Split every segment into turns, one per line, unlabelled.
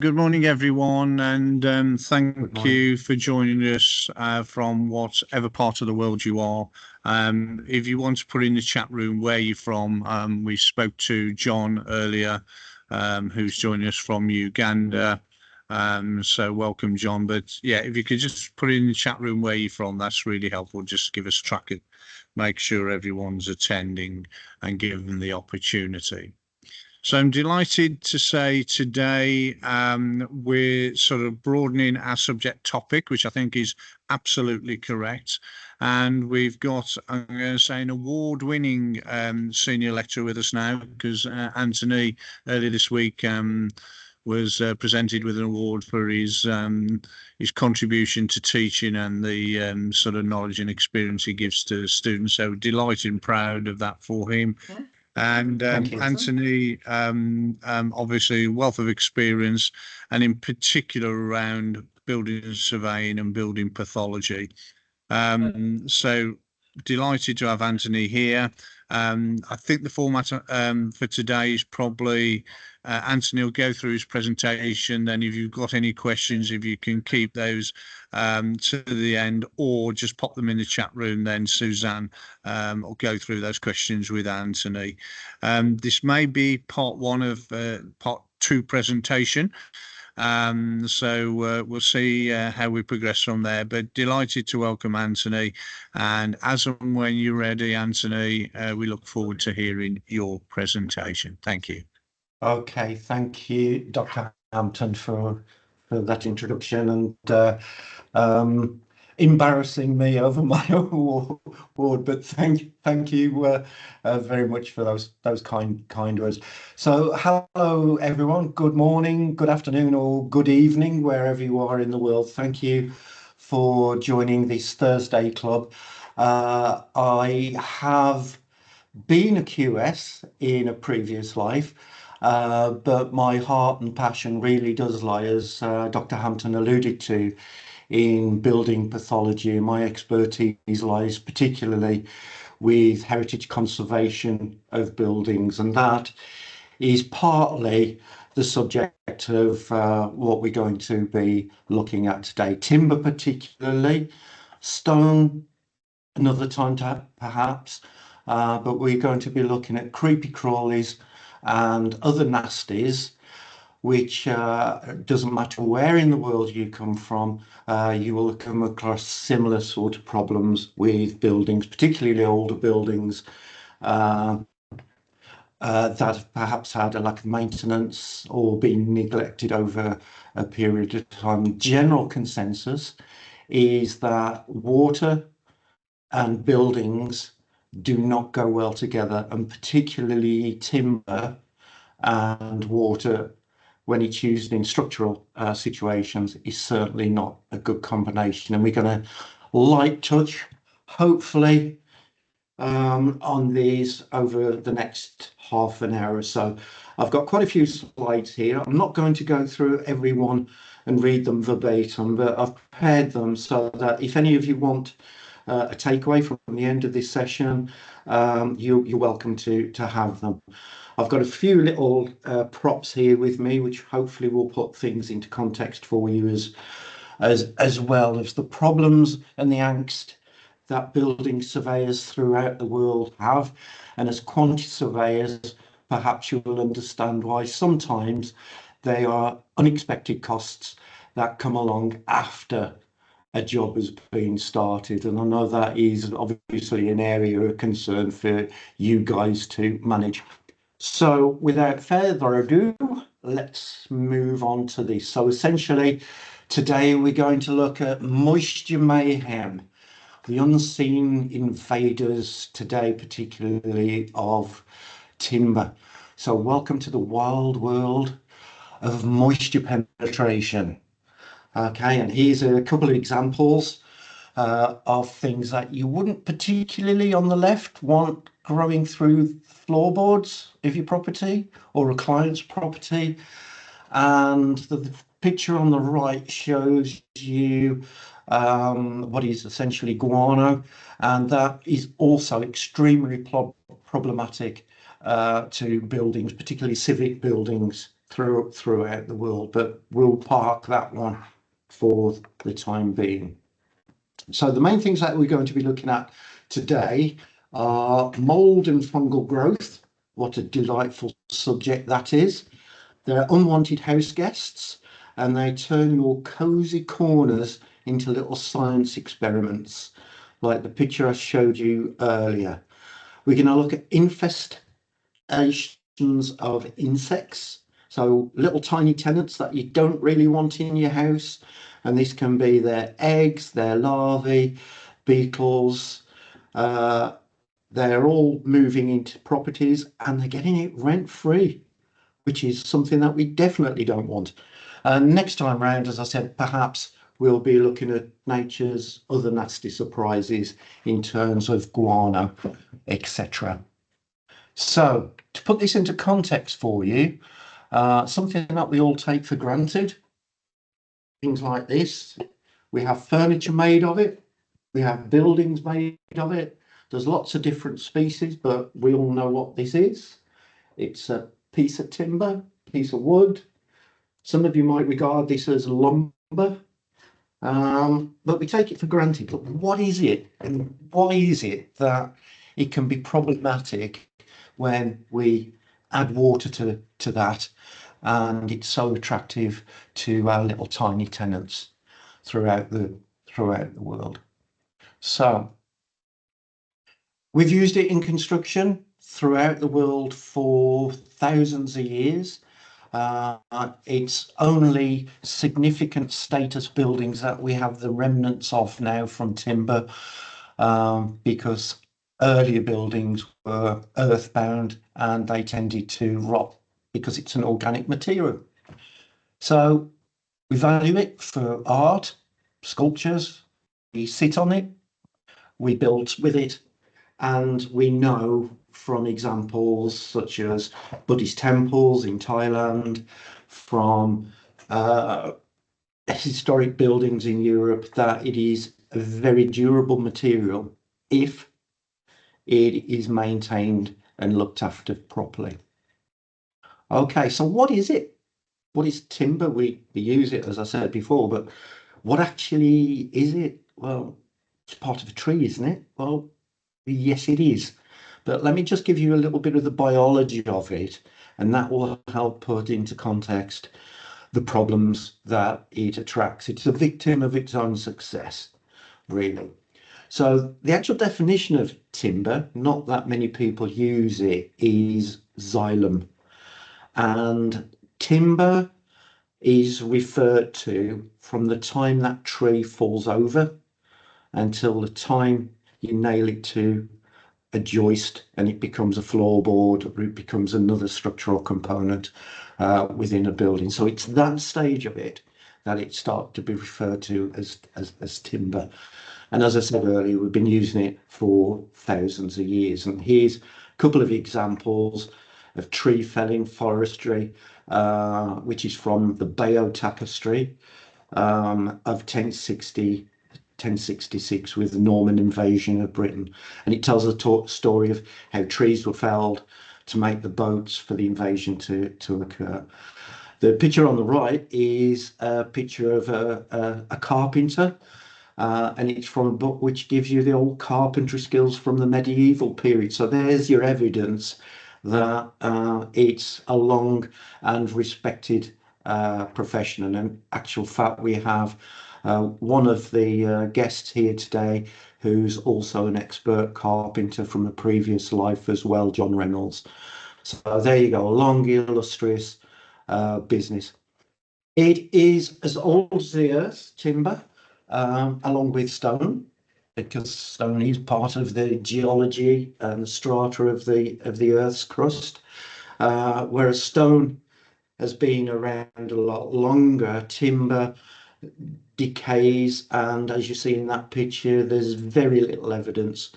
Good morning, everyone, and
Good
thank
morning.
you for joining us from whatever part of the world you are. If you want to put in the chat room where you're from, we spoke to John earlier, who's joining us from Uganda. So welcome, John. But yeah, if you could just put in the chat room where you're from, that's really helpful. Just give us a track it, make sure everyone's attending and give them the opportunity. So I'm delighted to say today we're sort of broadening our subject topic, which I think is absolutely correct. And we've got, I'm going to say, an award-winning senior lecturer with us now, because Anthony earlier this week was presented with an award for his contribution to teaching and the sort of knowledge and experience he gives to students. So delighted and proud of that for him. And
Thank you.
Anthony, obviously, wealth of experience, and in particular around building surveying and building pathology. So delighted to have Anthony here. I think the format for today is probably Anthony will go through his presentation. Then, if you've got any questions, if you can keep those to the end, or just pop them in the chat room, then Suzanne will go through those questions with Anthony. This may be part one of part two presentation. So we'll see how we progress from there. But delighted to welcome Anthony. And as and when you're ready, Anthony, we look forward to hearing your presentation. Thank you.
Okay, thank you, Dr. Hampton, for that introduction and embarrassing me over my award. But thank you very much for those kind words. So hello everyone. Good morning, good afternoon, or good evening, wherever you are in the world. Thank you for joining this Thursday club. I have been a QS in a previous life. But my heart and passion really does lie, as Dr. Hampton alluded to, in building pathology. And my expertise lies particularly with heritage conservation of buildings. And that is partly the subject of what we're going to be looking at today. Timber particularly, stone another time perhaps, but we're going to be looking at creepy crawlies and other nasties, which doesn't matter where in the world you come from, you will come across similar sort of problems with buildings, particularly older buildings that have perhaps had a lack of maintenance or been neglected over a period of time. General consensus is that water and buildings do not go well together, and particularly timber and water, when it's used in structural situations, is certainly not a good combination. And we're going to light touch, hopefully, on these over the next half an hour or so. I've got quite a few slides here. I'm not going to go through every one and read them verbatim, but I've prepared them so that if any of you want a takeaway from the end of this session, you're welcome to have them. I've got a few little props here with me, which hopefully will put things into context for you as well as the problems and the angst that building surveyors throughout the world have. And as quantity surveyors, perhaps you will understand why sometimes they are unexpected costs that come along after a job has been started. And I know that is obviously an area of concern for you guys to manage. So without further ado, let's move on to this. So essentially, today we're going to look at moisture mayhem, the unseen invaders today, particularly of timber. So welcome to the wild world of moisture penetration. Okay, and here's a couple of examples of things that you wouldn't particularly on the left want growing through floorboards of your property or a client's property. And the picture on the right shows you what is essentially guano, and that is also extremely problematic to buildings, particularly civic buildings throughout the world, but we'll park that one for the time being. So the main things that we're going to be looking at today are mold and fungal growth. What a delightful subject that is. They're unwanted house guests, and they turn your cozy corners into little science experiments, like the picture I showed you earlier. We're going to look at infestations of insects, so little tiny tenants that you don't really want in your house, and this can be their eggs, their larvae, beetles. They're all moving into properties and they're getting it rent free, which is something that we definitely don't want. And next time round, as I said, perhaps we'll be looking at nature's other nasty surprises in terms of guano, etc. So to put this into context for you, something that we all take for granted, things like this. We have furniture made of it. We have buildings made of it. There's lots of different species, but we all know what this is. It's a piece of timber, piece of wood. Some of you might regard this as lumber, but we take it for granted. But what is it, and why is it that it can be problematic when we add water to that, and it's so attractive to our little tiny tenants throughout the world? So we've used it in construction throughout the world for thousands of years. It's only significant status buildings that we have the remnants of now from timber, because earlier buildings were earthbound and they tended to rot because it's an organic material. So we value it for art, sculptures, we sit on it, we build with it, and we know from examples such as Buddhist temples in Thailand, from historic buildings in Europe, that it is a very durable material if it is maintained and looked after properly. Okay, so what is it? What is timber? We use it, as I said before, but what actually is it? Well, it's part of a tree, isn't it? Well, yes, it is. But let me just give you a little bit of the biology of it, and that will help put into context the problems that it attracts. It's a victim of its own success, really. So the actual definition of timber, not that many people use it, is xylem. And timber is referred to from the time that tree falls over until the time you nail it to a joist and it becomes a floorboard, or it becomes another structural component within a building. So it's that stage of it that it starts to be referred to as timber. And as I said earlier, we've been using it for thousands of years. And here's a couple of examples of tree felling forestry, which is from the Bayeux Tapestry of 1066 with the Norman invasion of Britain. And it tells a story of how trees were felled to make the boats for the invasion to occur. The picture on the right is a picture of a carpenter, and it's from a book which gives you the old carpentry skills from the medieval period. So there's your evidence that it's a long and respected profession. And in actual fact, we have one of the guests here today who's also an expert carpenter from a previous life as well, John Reynolds. So there you go, a long, illustrious business. It is as old as the earth, timber, along with stone, because stone is part of the geology and the strata of the earth's crust, whereas stone has been around a lot longer. Timber decays, and as you see in that picture, there's very little evidence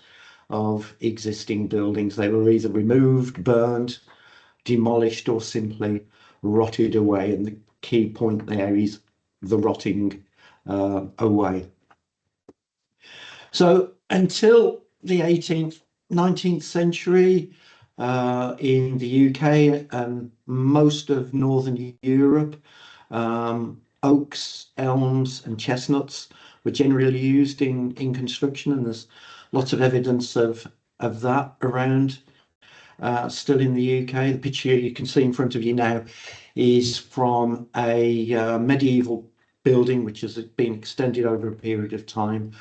of existing buildings. They were either removed, burned, demolished, or simply rotted away. And the key point there is the rotting away. So until the 18th, 19th century, in the UK and most of Northern Europe. Oaks, elms, and chestnuts were generally used in construction, and there's lots of evidence of that around still in the UK. The picture you can see in front of you now is from a medieval building which has been extended over a period of time,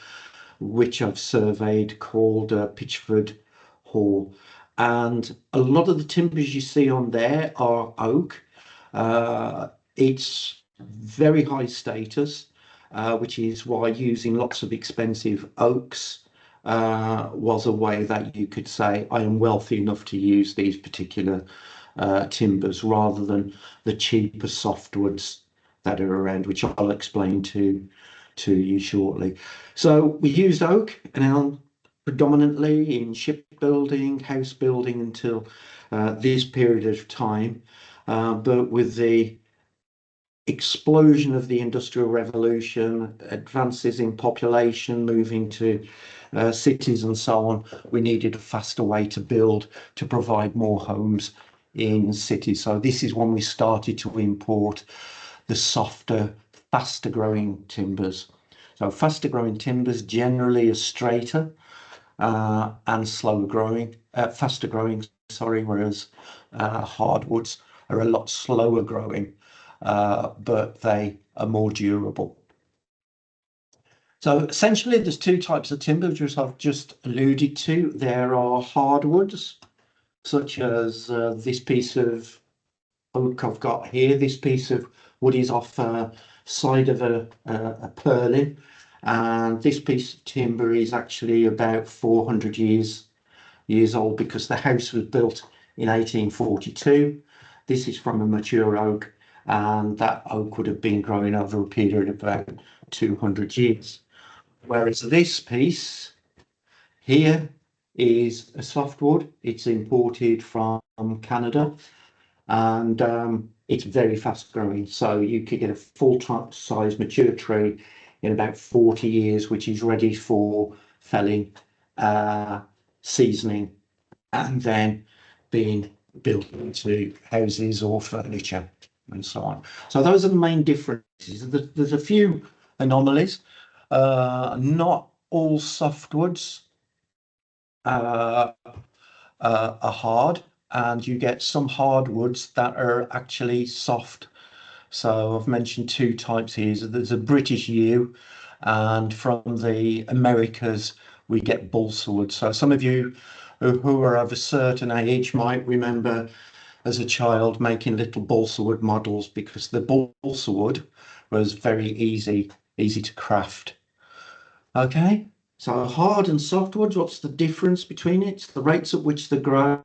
which I've surveyed, called Pitchford Hall. And a lot of the timbers you see on there are oak. It's very high status, which is why using lots of expensive oaks was a way that you could say, I am wealthy enough to use these particular timbers rather than the cheaper softwoods that are around, which I'll explain to you shortly. So we used oak and elm predominantly in shipbuilding, house building until this period of time. But with the explosion of the Industrial Revolution, advances in population, moving to cities and so on, we needed a faster way to build to provide more homes in cities. So this is when we started to import the softer, faster growing timbers. So faster growing timbers generally are straighter and slower growing, faster growing, sorry, whereas hardwoods are a lot slower growing, but they are more durable. So essentially there's two types of timber, which I've just alluded to. There are hardwoods, such as this piece of oak I've got here. This piece of wood is off side of a purlin, and this piece of timber is actually about 400 years old because the house was built in 1842. This is from a mature oak, and that oak would have been growing over a period of about 200 years. Whereas this piece here is a softwood. It's imported from Canada, and it's very fast growing. So you could get a full size mature tree in about 40 years, which is ready for felling, seasoning, and then being built into houses or furniture and so on. So those are the main differences. There's a few anomalies. Not all softwoods are hard, and you get some hardwoods that are actually soft. So I've mentioned two types here. So there's a British yew, and from the Americas we get balsa wood. So some of you who are of a certain age might remember as a child making little balsa wood models, because the balsa wood was very easy to craft. Okay, so hard and softwoods, what's the difference between it? It's the rates at which they grow.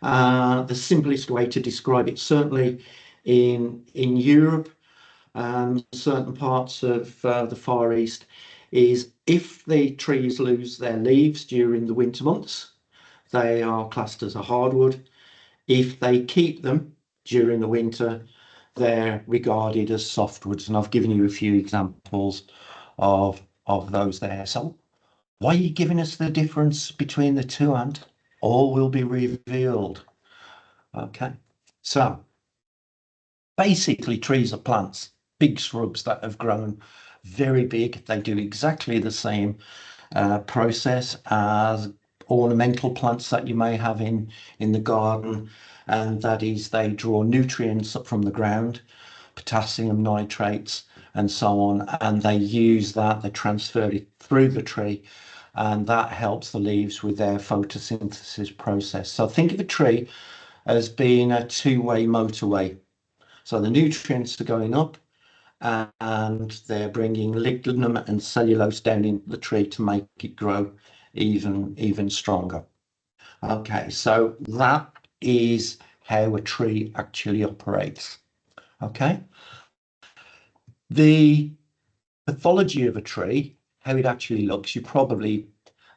The simplest way to describe it, certainly in Europe and certain parts of the Far East, is if the trees lose their leaves during the winter months, they are classed as a hardwood. If they keep them during the winter, they're regarded as softwoods. And I've given you a few examples of those there. So why are you giving us the difference between the two, and all will be revealed? Okay, so basically trees are plants, big shrubs that have grown very big. They do exactly the same process as ornamental plants that you may have in the garden, and that is they draw nutrients up from the ground, potassium, nitrates, and so on, and they use that, they transfer it through the tree, and that helps the leaves with their photosynthesis process. So think of a tree as being a two-way motorway. So the nutrients are going up, and they're bringing lignin and cellulose down in the tree to make it grow even stronger. Okay, so that is how a tree actually operates. Okay, the pathology of a tree, how it actually looks, you probably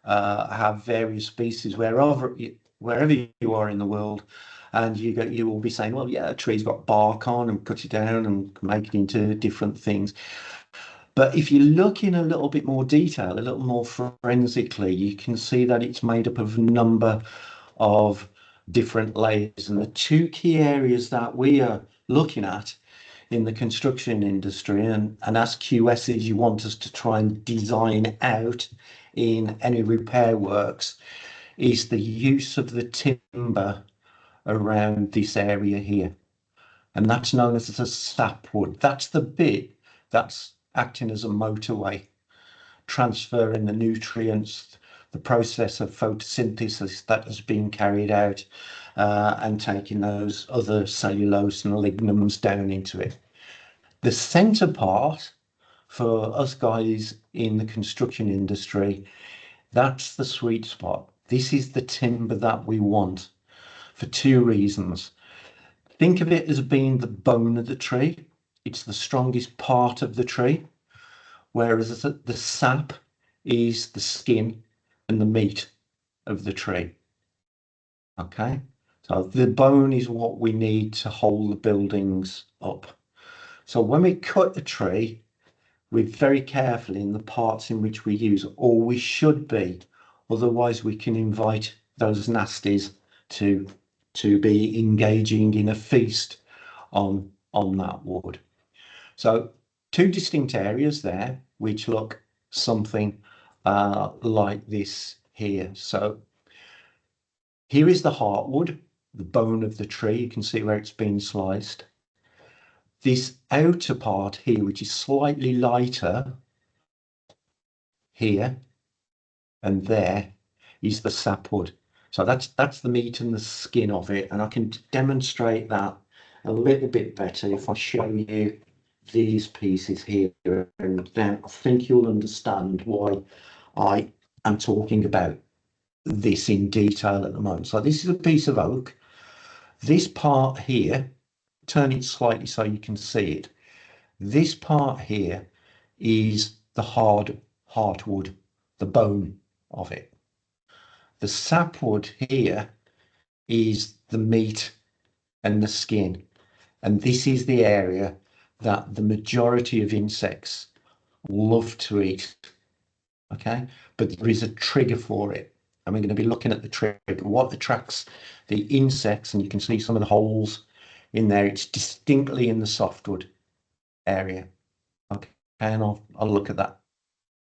have various species wherever you are in the world, and you will be saying, well, yeah, a tree's got bark on, and cut it down and make it into different things. But if you look in a little bit more detail, a little more forensically, you can see that it's made up of a number of different layers. And the two key areas that we are looking at in the construction industry, and as QSs you want us to try and design out in any repair works, is the use of the timber around this area here. And that's known as the sapwood. That's the bit that's acting as a motorway, transferring the nutrients, the process of photosynthesis that has been carried out, and taking those other cellulose and lignums down into it. The center part for us guys in the construction industry, that's the sweet spot. This is the timber that we want for two reasons. Think of it as being the bone of the tree. It's the strongest part of the tree, whereas the sap is the skin and the meat of the tree. Okay, so the bone is what we need to hold the buildings up. So when we cut a tree, we're very careful in the parts in which we use, or we should be, otherwise we can invite those nasties to be engaging in a feast on that wood. So two distinct areas there which look something like this here. So here is the heartwood, the bone of the tree. You can see where it's been sliced. This outer part here, which is slightly lighter here and there, is the sapwood. So that's the meat and the skin of it, and I can demonstrate that a little bit better if I show you these pieces here, and then I think you'll understand why I am talking about this in detail at the moment. So this is a piece of oak. This part here, turn it slightly so you can see it. This part here is the hard heartwood, the bone of it. The sapwood here is the meat and the skin. And this is the area that the majority of insects love to eat. Okay, but there is a trigger for it. And we're going to be looking at the trigger, what attracts the insects. And you can see some of the holes in there. It's distinctly in the softwood area. Okay, and I'll look at that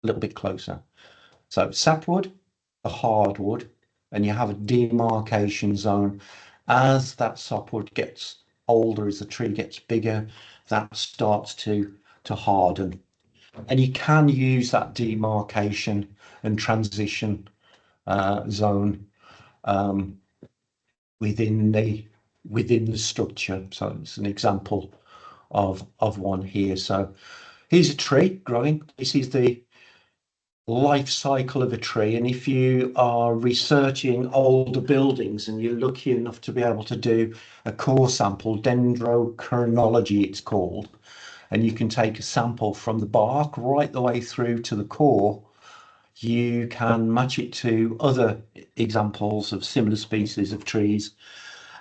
a little bit closer. So sapwood, a hardwood, and you have a demarcation zone. As that sapwood gets older, as the tree gets bigger, that starts to harden. And you can use that demarcation and transition zone within the structure. So it's an example of one here. So here's a tree growing. This is the life cycle of a tree, and if you are researching older buildings and you're lucky enough to be able to do a core sample, dendrochronology it's called, and you can take a sample from the bark right the way through to the core, you can match it to other examples of similar species of trees,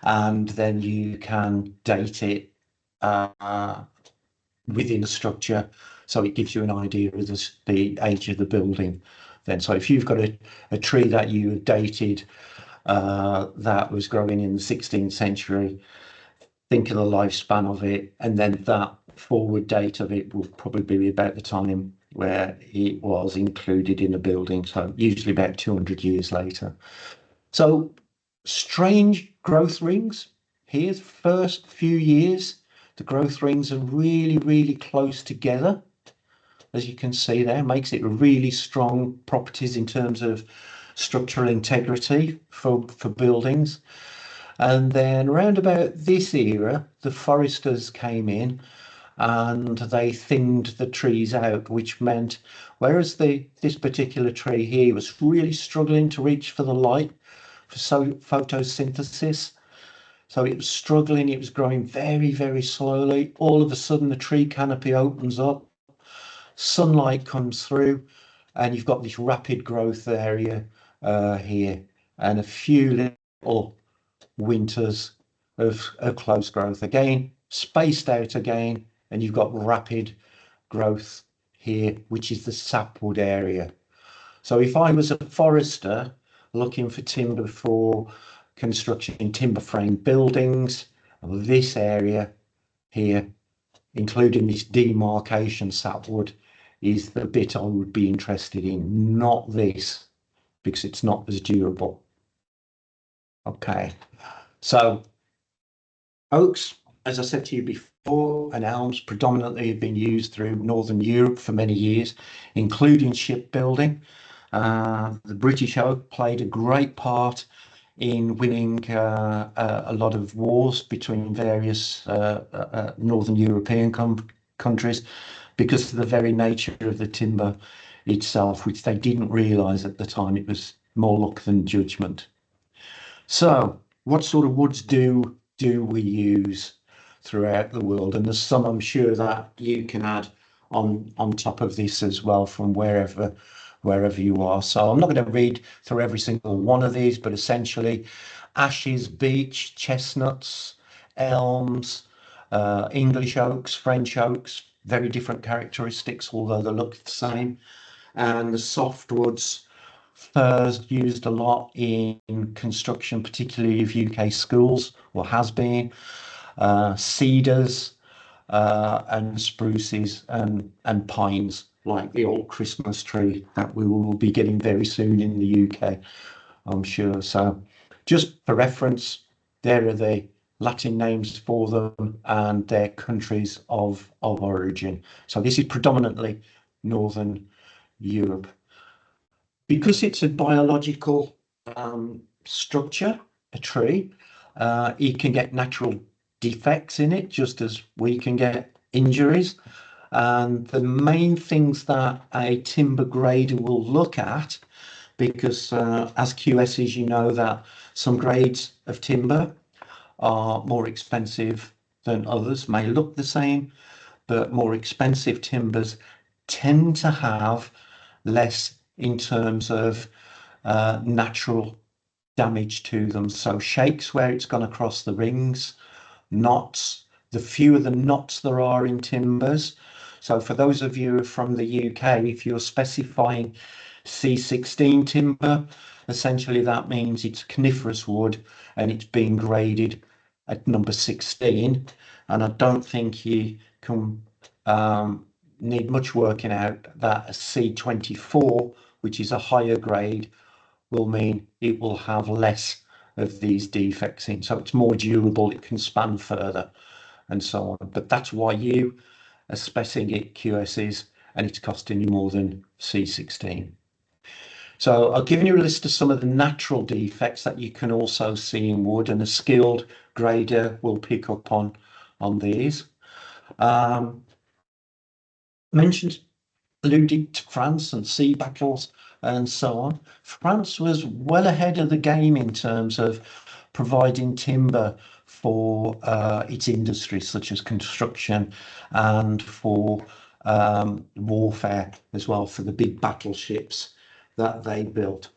and then you can date it within a structure, so it gives you an idea of the age of the building. Then, so if you've got a tree that you dated that was growing in the 16th century, think of the lifespan of it, and then that forward date of it will probably be about the time where it was included in a building, so usually about 200 years later. So strange growth rings. Here's first few years, the growth rings are really, really close together. As you can see there, makes it really strong properties in terms of structural integrity for buildings. And then around about this era, the foresters came in and they thinned the trees out, which meant, whereas this particular tree here was really struggling to reach for the light for photosynthesis, so it was struggling, it was growing very, very slowly. All of a sudden, the tree canopy opens up, sunlight comes through, and you've got this rapid growth area here, and a few little winters of close growth again, spaced out again, and you've got rapid growth here, which is the sapwood area. So if I was a forester looking for timber for construction, timber frame buildings. This area here, including this demarcation sapwood, is the bit I would be interested in, not this, because it's not as durable. Okay, so oaks, as I said to you before, and elms predominantly have been used through Northern Europe for many years, including shipbuilding. The British oak played a great part in winning a lot of wars between various Northern European countries because of the very nature of the timber itself, which they didn't realise at the time. It was more luck than judgment. So, what sort of woods do we use throughout the world? And there's some I'm sure that you can add on top of this as well from wherever you are. So I'm not going to read through every single one of these, but essentially ashes, beech, chestnuts, elms, English oaks, French oaks, very different characteristics, although they look the same. And the softwoods, firs used a lot in construction, particularly of UK schools, or has been, cedars, and spruces and pines, like the old Christmas tree that we will be getting very soon in the UK, I'm sure. So just for reference, there are the Latin names for them and their countries of origin. So this is predominantly Northern Europe. Because it's a biological structure, a tree, it can get natural defects in it, just as we can get injuries. And the main things that a timber grader will look at, because as QSs, you know that some grades of timber are more expensive than others, may look the same, but more expensive timbers tend to have less in terms of natural damage to them. So shakes where it's gone across the rings, knots, the fewer the knots there are in timbers. So for those of you from the UK, if you're specifying C16 timber, essentially that means it's coniferous wood and it's being graded at number 16. And I don't think you can need much working out that a C24, which is a higher grade, will mean it will have less of these defects in. So it's more durable, it can span further and so on. But that's why you are specing it QSs and it's costing you more than C16. So I've given you a list of some of the natural defects that you can also see in wood, and a skilled grader will pick up on these. Mentioned, alluding to France and sea battles and so on. France was well ahead of the game in terms of providing timber for its industries, such as construction and for warfare as well, for the big battleships that they built.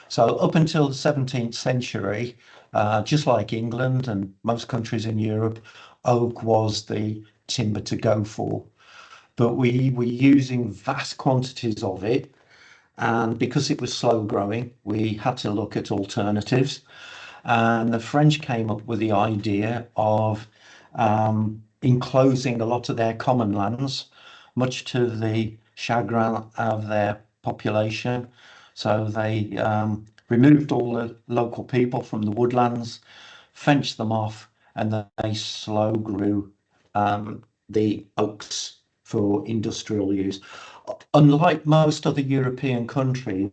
So up until the 17th century, just like England and most countries in Europe, oak was the timber to go for. But we were using vast quantities of it, and because it was slow growing, we had to look at alternatives. And the French came up with the idea of enclosing a lot of their common lands, much to the chagrin of their population. So they removed all the local people from the woodlands, fenced them off, and they slow grew the oaks for industrial use. Unlike most other European countries,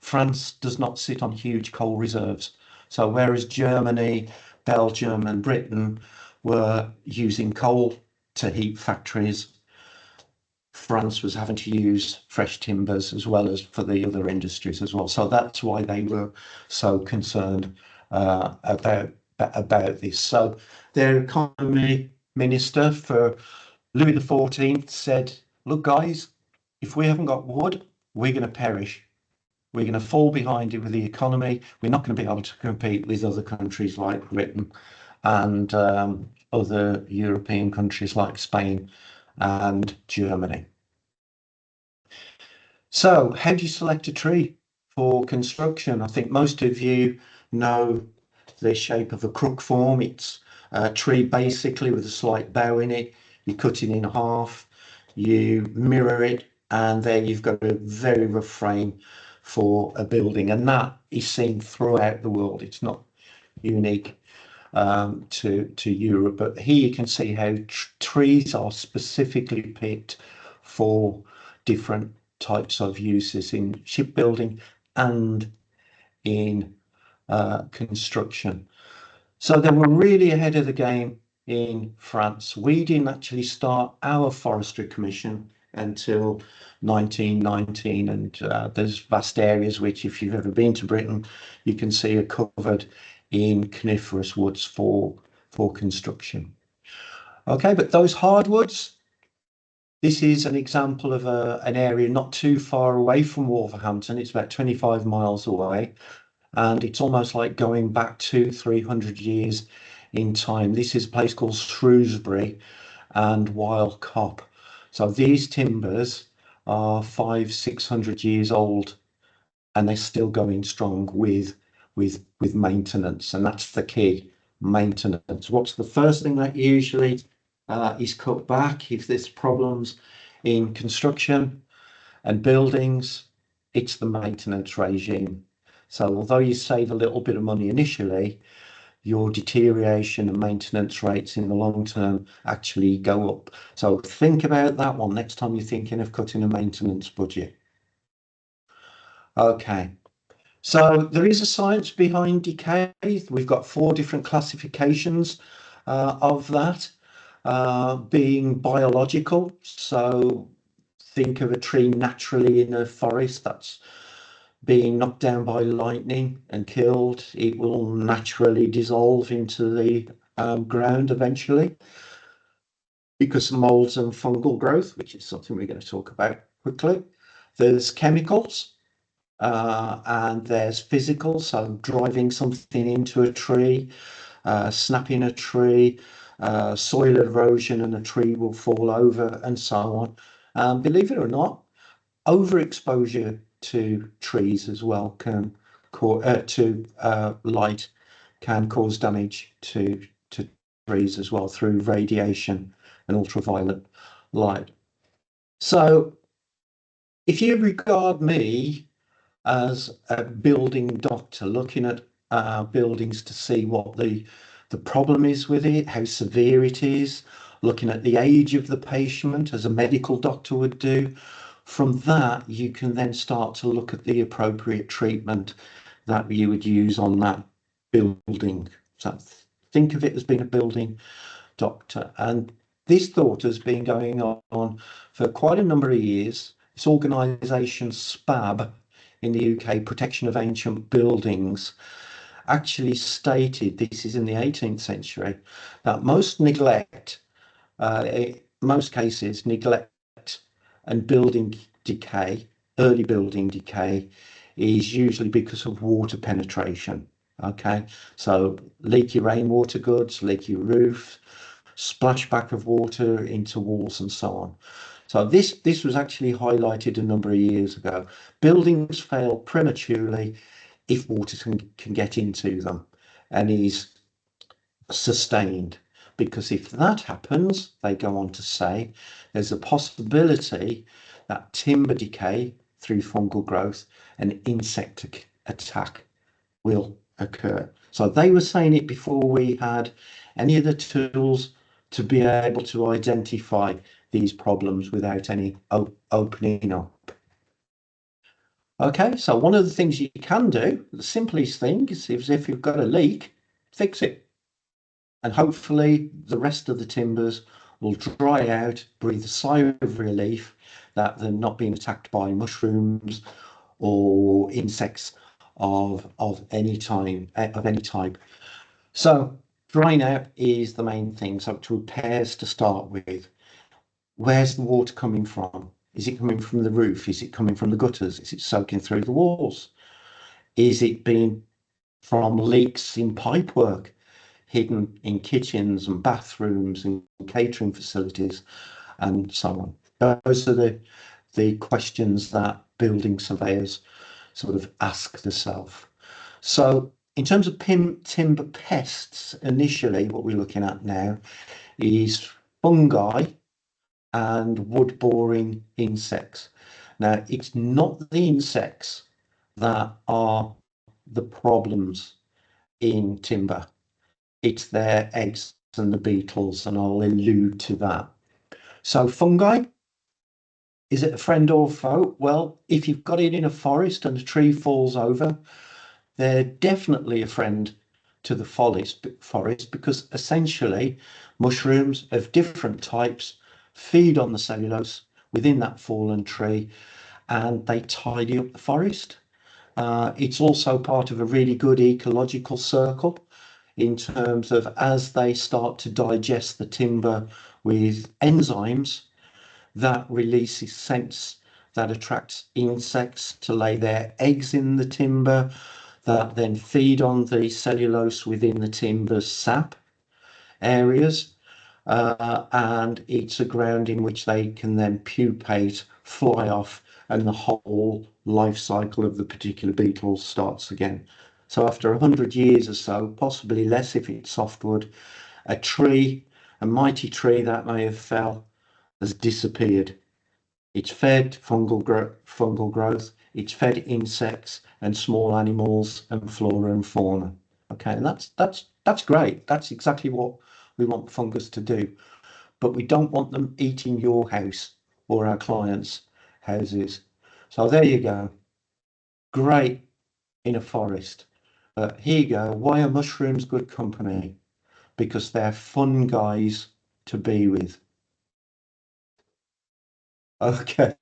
France does not sit on huge coal reserves. So whereas Germany, Belgium and Britain were using coal to heat factories, France was having to use fresh timbers as well as for the other industries as well. So that's why they were so concerned about this. So their economy minister for Louis XIV said, look, guys, if we haven't got wood, we're going to perish. We're going to fall behind with the economy. We're not going to be able to compete with other countries like Britain and other European countries like Spain and Germany. So how do you select a tree for construction? I think most of you know the shape of a crook form. It's a tree basically with a slight bow in it. You cut it in half, you mirror it, and there you've got a very rough frame for a building, and that is seen throughout the world. It's not unique to Europe, but here you can see how trees are specifically picked for different types of uses in shipbuilding and in construction. So they were really ahead of the game in France. We didn't actually start our forestry commission until 1919, and there's vast areas which, if you've ever been to Britain, you can see are covered in coniferous woods for construction. Okay, but those hardwoods, this is an example of an area not too far away from Wolverhampton. It's about 25 miles away, and it's almost like going back 200-300 years in time. This is a place called Shrewsbury and Wild Cop. So these timbers are 500-600 years old, and they're still going strong with maintenance, and that's the key: maintenance. What's the first thing that usually is cut back if there's problems in construction and buildings? It's the maintenance regime. So although you save a little bit of money initially, your deterioration and maintenance rates in the long term actually go up. So think about that one next time you're thinking of cutting a maintenance budget. Okay, so there is a science behind decay. We've got 4 different classifications of that, being biological. So think of a tree naturally in a forest that's being knocked down by lightning and killed. It will naturally dissolve into the ground eventually because of molds and fungal growth, which is something we're going to talk about quickly. There's chemicals, and there's physical, so driving something into a tree, snapping a tree, soil erosion, and a tree will fall over, and so on. Believe it or not, overexposure to trees as well can light can cause damage to trees as well through radiation and ultraviolet light. So if you regard me as a building doctor looking at buildings to see what the problem is with it, how severe it is, looking at the age of the patient as a medical doctor would do, from that you can then start to look at the appropriate treatment that you would use on that building. So think of it as being a building doctor, and this thought has been going on for quite a number of years. This organisation SPAB in the UK, Protection of Ancient Buildings, actually stated, this is in the 18th century, that most neglect, most cases, neglect and building decay, early building decay, is usually because of water penetration. Okay, so leaky rainwater goods, leaky roofs, splashback of water into walls, and so on. So this was actually highlighted a number of years ago. Buildings fail prematurely if water can get into them and is sustained, because if that happens, they go on to say, there's a possibility that timber decay through fungal growth and insect attack will occur. So they were saying it before we had any of the tools to be able to identify these problems without any opening up. Okay, so one of the things you can do, the simplest thing, is if you've got a leak, fix it. And hopefully the rest of the timbers will dry out, breathe a sigh of relief that they're not being attacked by mushrooms or insects of any type. So drying out is the main thing. So to repairs to start with, where's the water coming from? Is it coming from the roof? Is it coming from the gutters? Is it soaking through the walls? Is it being from leaks in pipework, hidden in kitchens and bathrooms and catering facilities, and so on? Those are the questions that building surveyors sort of ask themselves. So In terms of timber pests, initially what we're looking at now is fungi and wood boring insects. Now, it's not the insects that are the problems in timber. It's their eggs and the beetles, and I'll allude to that. So fungi, is it a friend or foe? Well, if you've got it in a forest and a tree falls over, they're definitely a friend to the forest because essentially mushrooms of different types feed on the cellulose within that fallen tree and they tidy up the forest. It's also part of a really good ecological circle in terms of as they start to digest the timber with enzymes, that releases scents that attracts insects to lay their eggs in the timber, that then feed on the cellulose within the timber's sap areas. And it's a ground in which they can then pupate, fly off, and the whole life cycle of the particular beetle starts again. So after 100 years or so, possibly less if it's softwood, a tree, a mighty tree that may have fell, has disappeared. It's fed fungal growth, it's fed insects and small animals and flora and fauna. Okay, and that's great. That's exactly what we want fungus to do. But we don't want them eating your house or our clients' houses. So there you go. Great in a forest. Here you go. Why are mushrooms good company? Because they're fun guys to be with. Okay.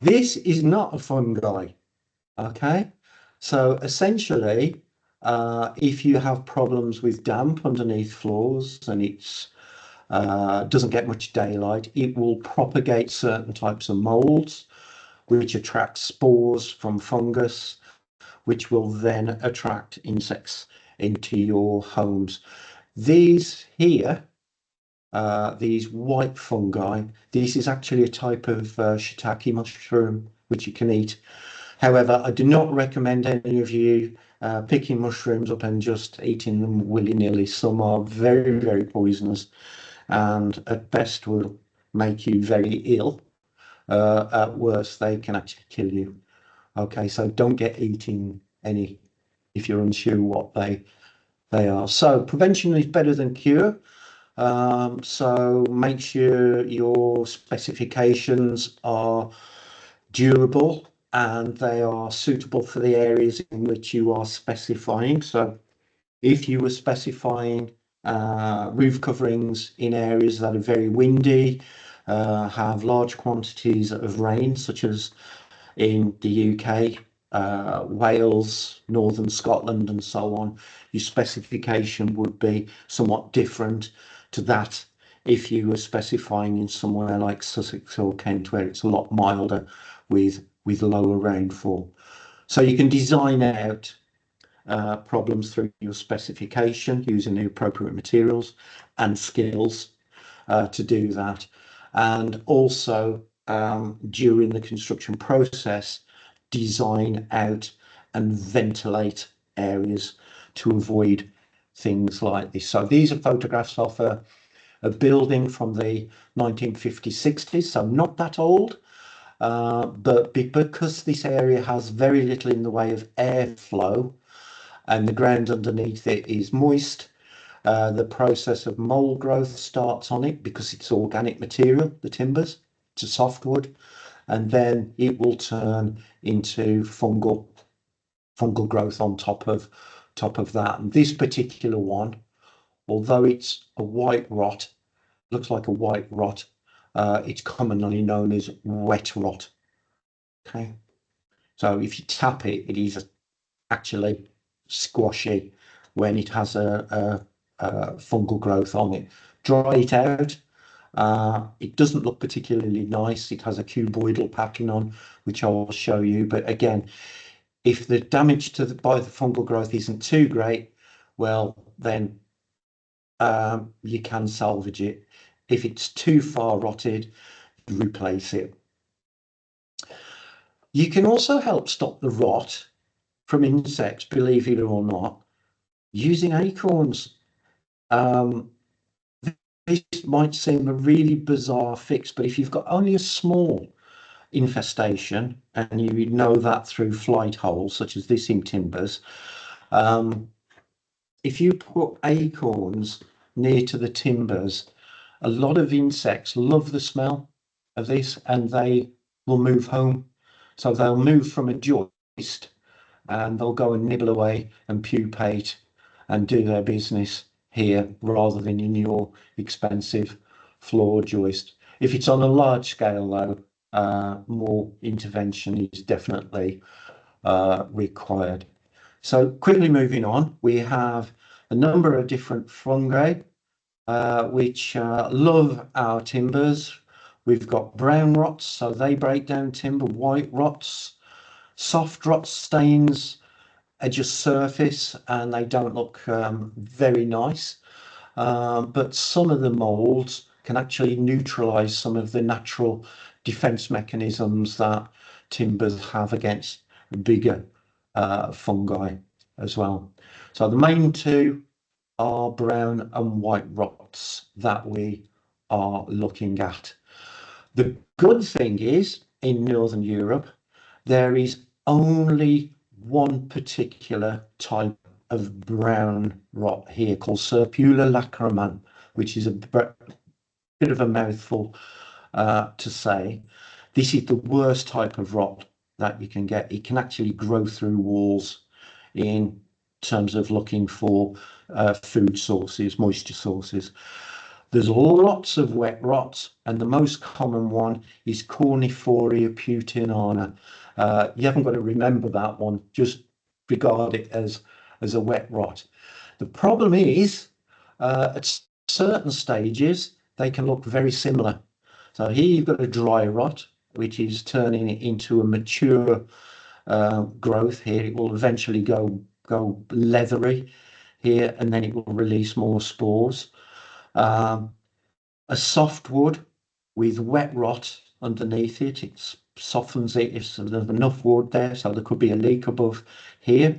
This is not a fun guy. Okay. So essentially, if you have problems with damp underneath floors and it's doesn't get much daylight, it will propagate certain types of molds, which attract spores from fungus, which will then attract insects into your homes. These here, these white fungi, this is actually a type of shiitake mushroom, which you can eat. However, I do not recommend any of you picking mushrooms up and just eating them willy-nilly. Some are very, very poisonous and at best will make you very ill. At worst, they can actually kill you. Okay, so don't get eating any if you're unsure what they are. So prevention is better than cure. So make sure your specifications are durable and they are suitable for the areas in which you are specifying. So if you were specifying roof coverings in areas that are very windy, have large quantities of rain, such as in the UK, Wales, northern Scotland, and so on, your specification would be somewhat different to that if you were specifying in somewhere like Sussex or Kent, where it's a lot milder with lower rainfall. So you can design out problems through your specification using the appropriate materials and skills to do that. And also during the construction process, design out and ventilate areas to avoid things like this. So these are photographs of a building from the 1950s, 60s, so not that old. But because this area has very little in the way of airflow and the ground underneath it is moist, the process of mold growth starts on it because it's organic material, the timbers, it's a softwood, and then it will turn into fungal growth on top of that. And this particular one, although it's a white rot, looks like a white rot, it's commonly known as wet rot. Okay, so if you tap it, it is actually squashy when it has a fungal growth on it. Dry it out. It doesn't look particularly nice. It has a cuboidal pattern on, which I will show you. But again, if the damage by the fungal growth isn't too great, well, then you can salvage it. If it's too far rotted, replace it. You can also help stop the rot from insects, believe it or not, using acorns. This might seem a really bizarre fix, but if you've got only a small infestation, and you know that through flight holes, such as this in timbers, if you put acorns near to the timbers, a lot of insects love the smell of this and they will move home. So they'll move from a joist and they'll go and nibble away and pupate and do their business here rather than in your expensive floor joist. If it's on a large scale though, more intervention is definitely required. So quickly moving on, we have a number of different fungi which love our timbers. We've got brown rots, so they break down timber, white rots, soft rot stains just surface and they don't look very nice. But some of the molds can actually neutralize some of the natural defense mechanisms that timbers have against bigger fungi as well. So the main two are brown and white rots that we are looking at. The good thing is, in Northern Europe, there is only one particular type of brown rot here called Serpula lacryman, which is a bit of a mouthful to say. This is the worst type of rot that you can get. It can actually grow through walls in terms of looking for food sources, moisture sources. There's lots of wet rots, and the most common one is Cornifolia putinana. You haven't got to remember that one, just regard it as a wet rot. The problem is, at certain stages, they can look very similar. So here you've got a dry rot, which is turning it into a mature growth here. It will eventually go leathery here, and then it will release more spores. A softwood with wet rot underneath it, it softens it if there's enough wood there, so there could be a leak above here,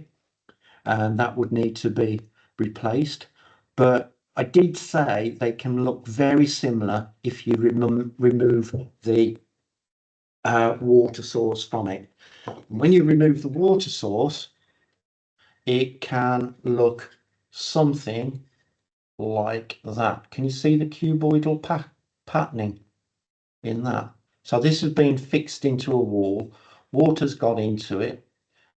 and that would need to be replaced. But I did say they can look very similar if you remove the water source from it. When you remove the water source, it can look something like that. Can you see the cuboidal patterning in that? So this has been fixed into a wall, water's got into it,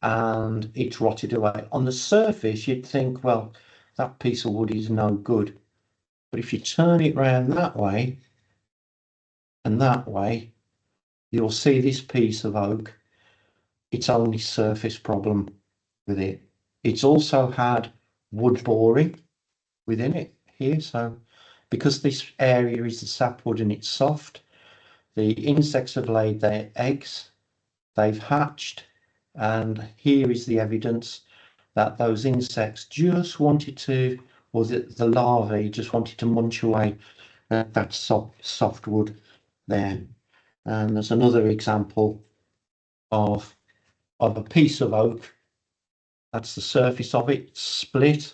and it's rotted away. On the surface, you'd think, well, that piece of wood is no good. But if you turn it round that way and that way, you'll see this piece of oak. It's only surface problem with it. It's also had wood boring within it here. So because this area is the sapwood and it's soft, the insects have laid their eggs, they've hatched, and here is the evidence that those insects just wanted to, or the larvae just wanted to munch away at that soft wood there. And there's another example of a piece of oak. That's the surface of it, split.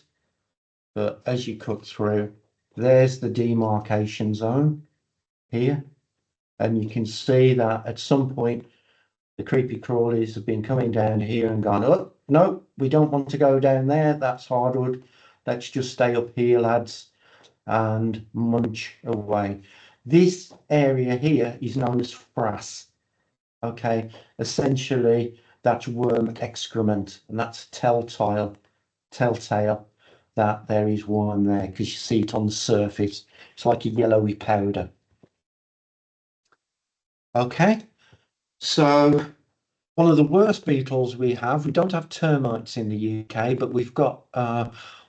But as you cut through, there's the demarcation zone here. And you can see that at some point, the creepy crawlies have been coming down here and gone, oh, no, we don't want to go down there. That's hardwood. Let's just stay up here, lads, and munch away. This area here is known as frass. Okay, essentially that's worm excrement, and that's telltale that there is worm there because you see it on the surface. It's like a yellowy powder. Okay, so one of the worst beetles we don't have termites in the UK, but we've got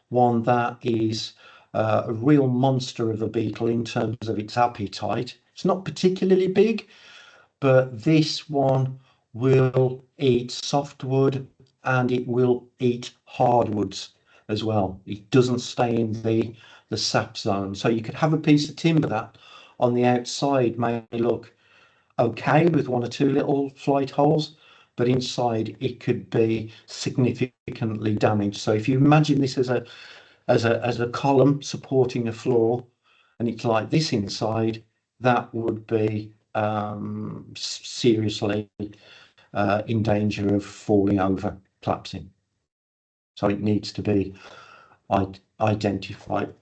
one that is a real monster of a beetle in terms of its appetite. It's not particularly big, but this one will eat softwood and it will eat hardwoods as well. It doesn't stay in the sap zone. So you could have a piece of timber that on the outside may look okay with one or two little flight holes, but inside it could be significantly damaged. So if you imagine this as a column supporting a floor, and it's like this inside, that would be seriously in danger of falling over, collapsing. So it needs to be identified.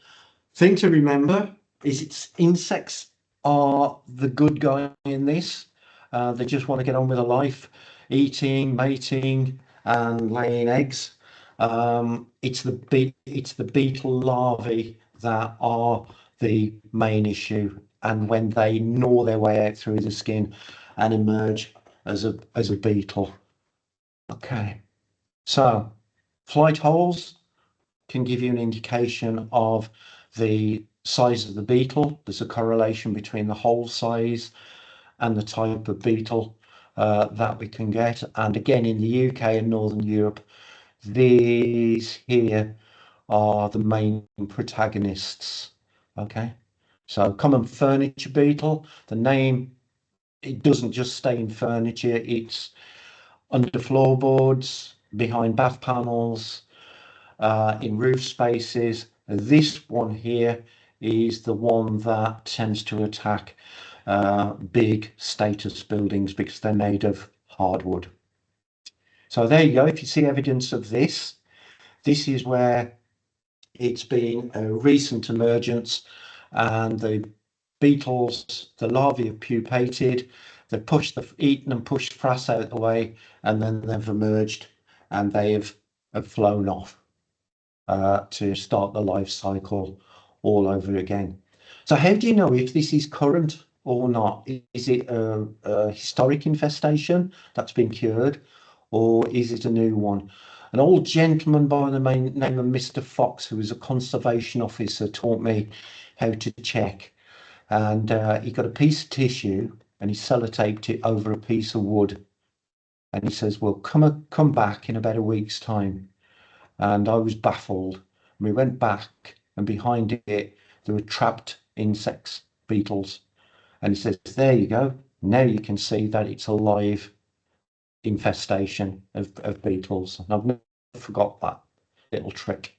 Thing to remember is insects are the good guy in this. They just want to get on with their life, eating, mating, and laying eggs. It's the beetle larvae that are the main issue, and when they gnaw their way out through the skin and emerge as a beetle. Okay, so flight holes can give you an indication of the size of the beetle. There's a correlation between the hole size and the type of beetle that we can get. And again, in the UK and Northern Europe, these here are the main protagonists. Okay, so common furniture beetle, the name, it doesn't just stay in furniture, it's under floorboards, behind bath panels, in roof spaces. This one here is the one that tends to attack big status buildings because they're made of hardwood. So there you go. If you see evidence of this, this is where it's been a recent emergence, and the beetles, the larvae have pupated, they've eaten and pushed frass out the way, and then they've emerged and they have flown off to start the life cycle all over again. So how do you know if this is current or not? Is it a historic infestation that's been cured, or is it a new one? An old gentleman by the name of Mr. Fox, who was a conservation officer, taught me how to check. And he got a piece of tissue and he sellotaped it over a piece of wood. And he says, well, come back in about a week's time. And I was baffled. We went back, and behind it there were trapped insects, beetles. And he says, there you go. Now you can see that it's a live infestation of beetles. And I've never forgot that little trick.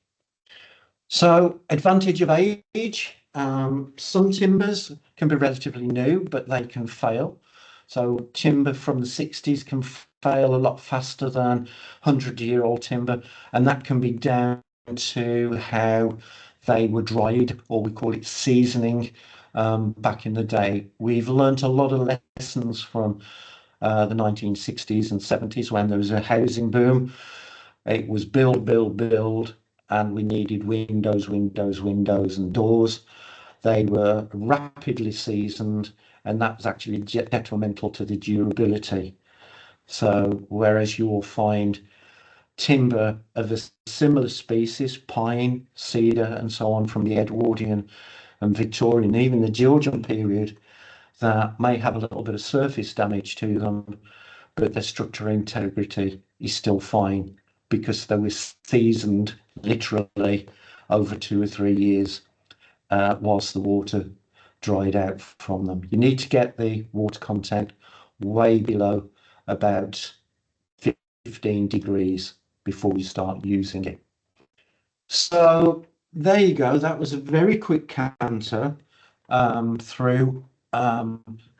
So advantage of age, some timbers can be relatively new, but they can fail. So timber from the 60s can fail a lot faster than 100-year-old timber, and that can be down to how they were dried, or we call it seasoning, back in the day. We've learnt a lot of lessons from the 1960s and 70s when there was a housing boom. It was build, and we needed windows and doors. They were rapidly seasoned, and that was actually detrimental to the durability. So whereas you'll find timber of a similar species, pine, cedar, and so on, from the Edwardian and Victorian, even the Georgian period, that may have a little bit of surface damage to them, but their structural integrity is still fine because they were seasoned literally over 2 or 3 years whilst the water dried out from them. You need to get the water content way below about 15 degrees before you start using it. So there you go. That was a very quick canter through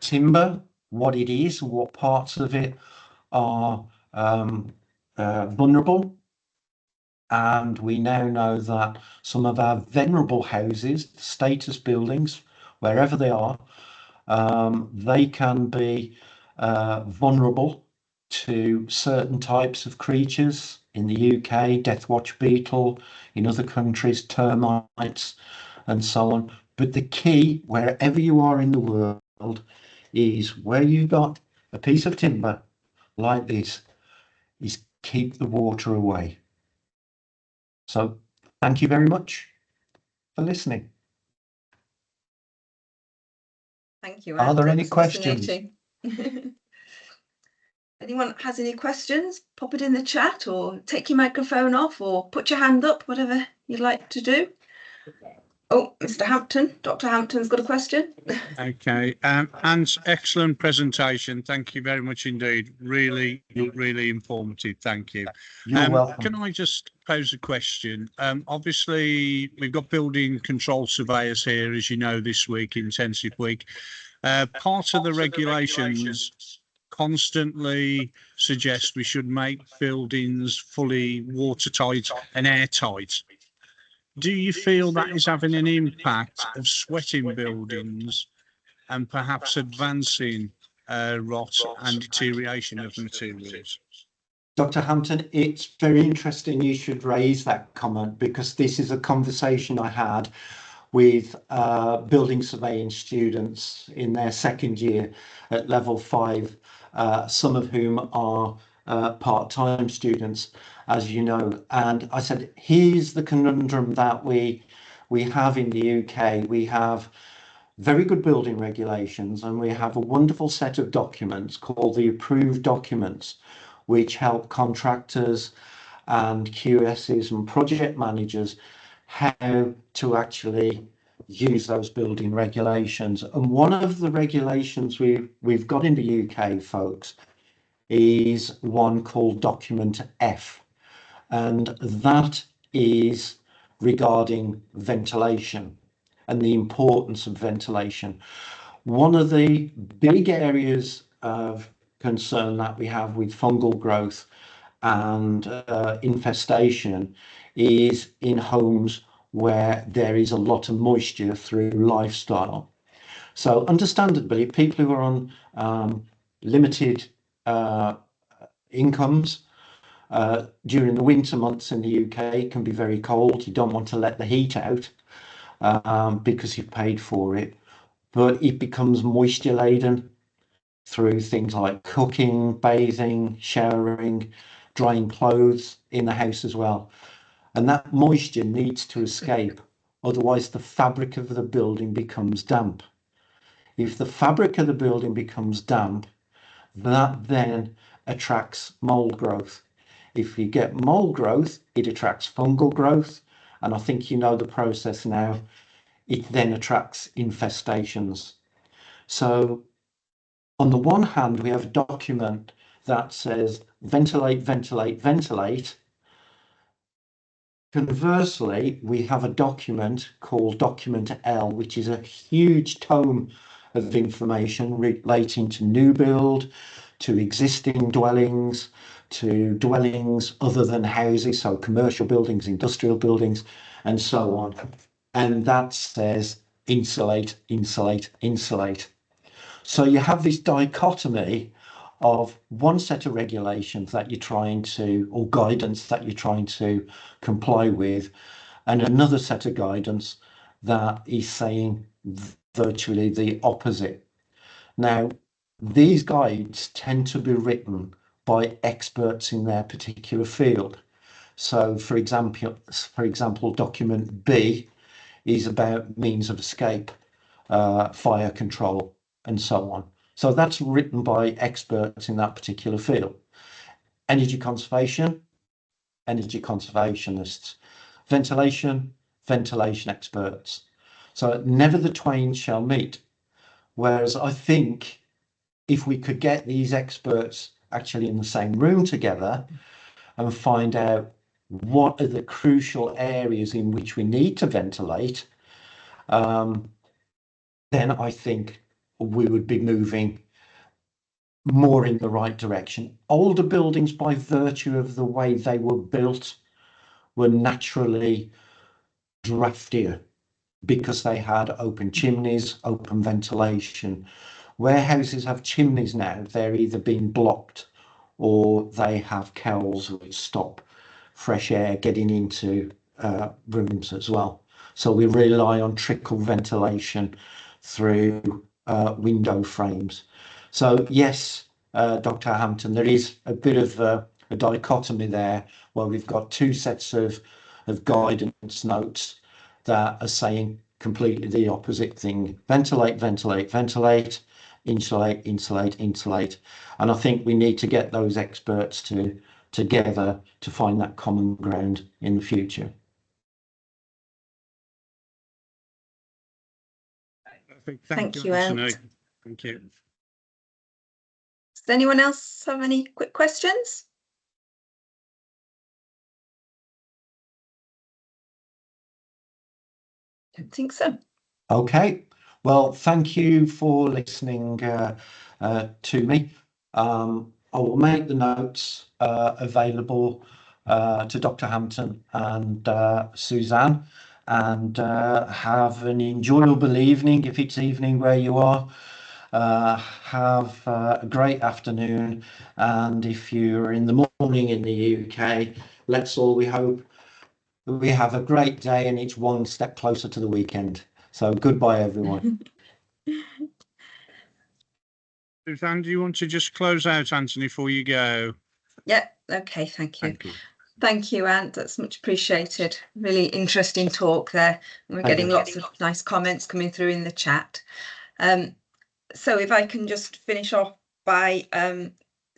timber, what it is, what parts of it are vulnerable. And we now know that some of our venerable houses, status buildings, wherever they are, they can be vulnerable to certain types of creatures. In the UK, death watch beetle, in other countries, termites, and so on. But the key, wherever you are in the world, is where you've got a piece of timber like this, is keep the water away. So thank you very much for listening.
Thank you.
Are there any questions?
Anyone has any questions, pop it in the chat or take your microphone off or put your hand up, whatever you'd like to do. Oh, Mr. Hampton, Dr. Hampton's got a question.
Okay, and excellent presentation. Thank you very much indeed. Really, really informative. Thank you.
You're welcome.
Can I just pose a question? Obviously, we've got building control surveyors here, as you know, this week, intensive week. Part of the regulations constantly suggest we should make buildings fully watertight and airtight. Do you feel that is having an impact of sweating buildings and perhaps advancing rot and deterioration of materials?
Dr. Hampton, it's very interesting you should raise that comment, because this is a conversation I had with building surveying students in their second year at level 5, some of whom are part-time students, as you know. And I said, here's the conundrum that we have in the UK. We have very good building regulations, and we have a wonderful set of documents called the approved documents, which help contractors and QSs and project managers how to actually use those building regulations. And one of the regulations we've got in the UK, folks, is one called Document F, and that is regarding ventilation and the importance of ventilation. One of the big areas of concern that we have with fungal growth and infestation is in homes where there is a lot of moisture through lifestyle. So understandably, people who are on limited incomes during the winter months in the UK can be very cold. You don't want to let the heat out because you've paid for it, but it becomes moisture laden through things like cooking, bathing, showering, drying clothes in the house as well. And that moisture needs to escape, otherwise the fabric of the building becomes damp. If the fabric of the building becomes damp, that then attracts mold growth. If you get mold growth, it attracts fungal growth, and I think you know the process now. It then attracts infestations. So on the one hand, we have a document that says ventilate, ventilate, ventilate. Conversely, we have a document called Document L, which is a huge tome of information relating to new build, to existing dwellings, to dwellings other than houses, so commercial buildings, industrial buildings, and so on. And that says insulate, insulate, insulate. So you have this dichotomy of one set of regulations that you're trying to, or guidance that you're trying to comply with, and another set of guidance that is saying virtually the opposite. Now, these guides tend to be written by experts in their particular field. So, for example, document B is about means of escape, fire control, and so on. So that's written by experts in that particular field. Energy conservation, energy conservationists. Ventilation, ventilation experts. So never the twain shall meet. Whereas I think if we could get these experts actually in the same room together and find out what are the crucial areas in which we need to ventilate, then I think we would be moving more in the right direction. Older buildings, by virtue of the way they were built, were naturally draftier because they had open chimneys, open ventilation. Where houses have chimneys now, they're either being blocked or they have cowls which stop fresh air getting into rooms as well. So we rely on trickle ventilation through window frames. So yes, Dr. Hampton, there is a bit of a dichotomy there where we've got two sets of guidance notes that are saying completely the opposite thing. Ventilate, ventilate, ventilate, insulate, insulate, insulate. And I think we need to get those experts together to find that common ground in the future.
Perfect.
Thank you,
Anthony.
Ant.
Thank you.
Does anyone else have any quick questions? Don't think so.
Okay. Well, thank you for listening to me. I will make the notes available to Dr. Hampton and Suzanne, and have an enjoyable evening if it's evening where you are. Have a great afternoon, and if you're in the morning in the UK, we hope we have a great day and it's one step closer to the weekend. So goodbye, everyone.
Suzanne, do you want to just close out, Anthony, before you go?
Yeah, okay, thank you.
Thank you.
Thank you, Ant. That's much appreciated. Really interesting talk there. We're getting lots of nice comments coming through in the chat. So if I can just finish off by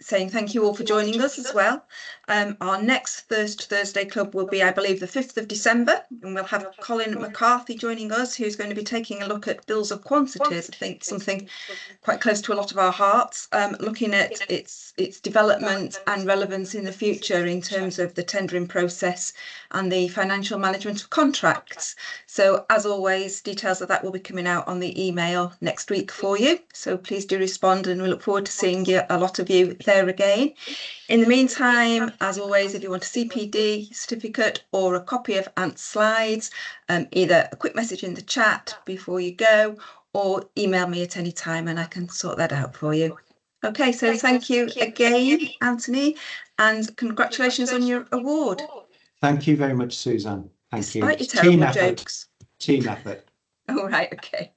saying thank you all for joining us as well. Our next Thursday Club will be, I believe, the 5th of December, and we'll have Colin McCarthy joining us, who's going to be taking a look at bills of quantities. I think something quite close to a lot of our hearts, looking at its development and relevance in the future in terms of the tendering process and the financial management of contracts. So as always, details of that will be coming out on the email next week for you. So please do respond, and we look forward to seeing a lot of you there again. In the meantime, as always, if you want a CPD certificate or a copy of Ant's slides, either a quick message in the chat before you go, or email me at any time and I can sort that out for you. Okay, so thank you again, Anthony, and congratulations on your award.
Thank you very much, Suzanne. Thank you.
Despite your terrible jokes.
Team effort.
All right, okay.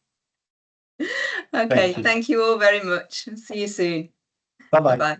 Okay, thank you all very much. See you soon.
Bye-bye.
Bye-bye.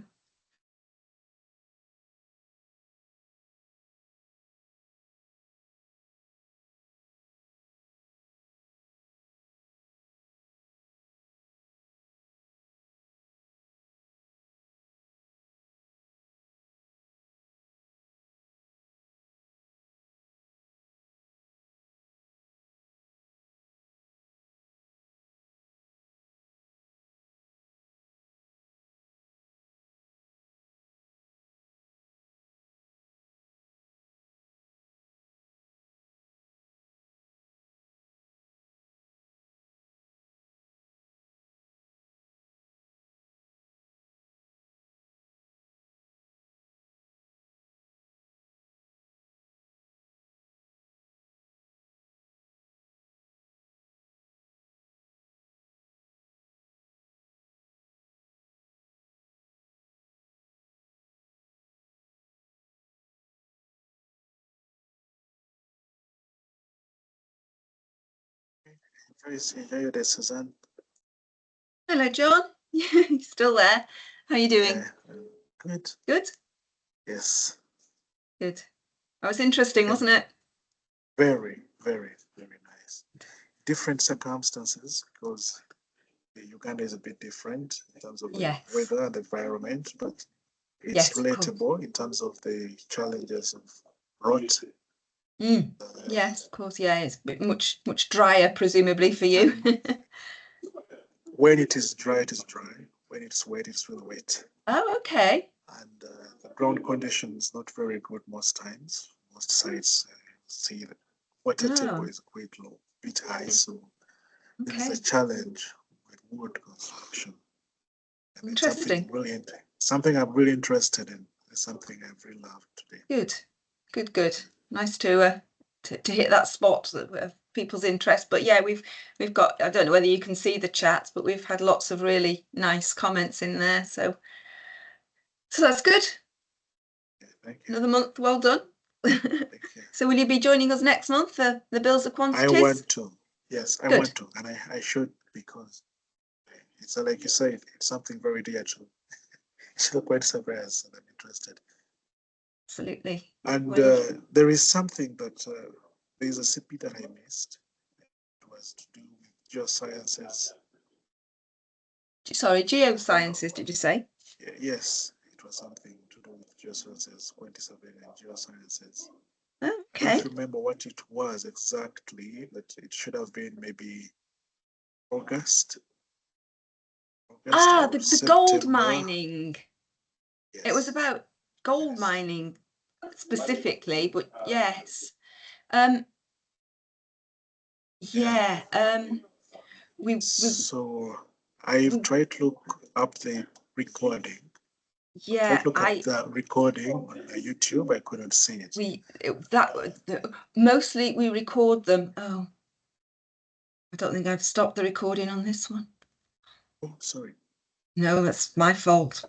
Enjoy your day, Suzanne.
Hello, John. You're still there. How are you doing?
Yeah, good.
Good?
Yes.
Good. That was interesting, wasn't it?
Very, very, very nice. Different circumstances, because Uganda is a bit different in terms of the weather and the environment, but it's relatable in terms of the challenges of rot.
Yes, of course. Yeah, it's a bit much drier, presumably, for you.
When it is dry, it is dry. When it's wet, it's really wet.
Oh, okay.
And the ground conditions not very good most times. Most sites see the water table is quite low, a bit high, so there's a challenge with wood construction. And
interesting.
Something I'm really interested in. It's something I've really loved today.
Good. Nice to hit that spot of people's interest. But yeah, we've got, I don't know whether you can see the chats, but we've had lots of really nice comments in there. So that's good.
Yeah, thank you.
Another month well done.
Thank you.
So will you be joining us next month for the bills of quantities?
I want to. Yes, I want to, and I should, because it's like you said, it's something very dear to quite surprised, and I'm interested.
Absolutely.
And there is something that there's a CPD that I missed. It was to do with geosciences.
Sorry, geosciences, did you say?
Yes, it was something to do with geosciences, quantity surveying and geosciences.
Okay.
I don't remember what it was exactly, but it should have been maybe August.
Ah,
or
the gold
September.
mining.
Yes.
It was about gold mining specifically, but yes.
So I've tried to look up the recording.
Yeah,
Look up the recording on YouTube. I couldn't see it.
Mostly we record them. Oh, I don't think I've stopped the recording on this one.
Oh, sorry.
No, that's my fault.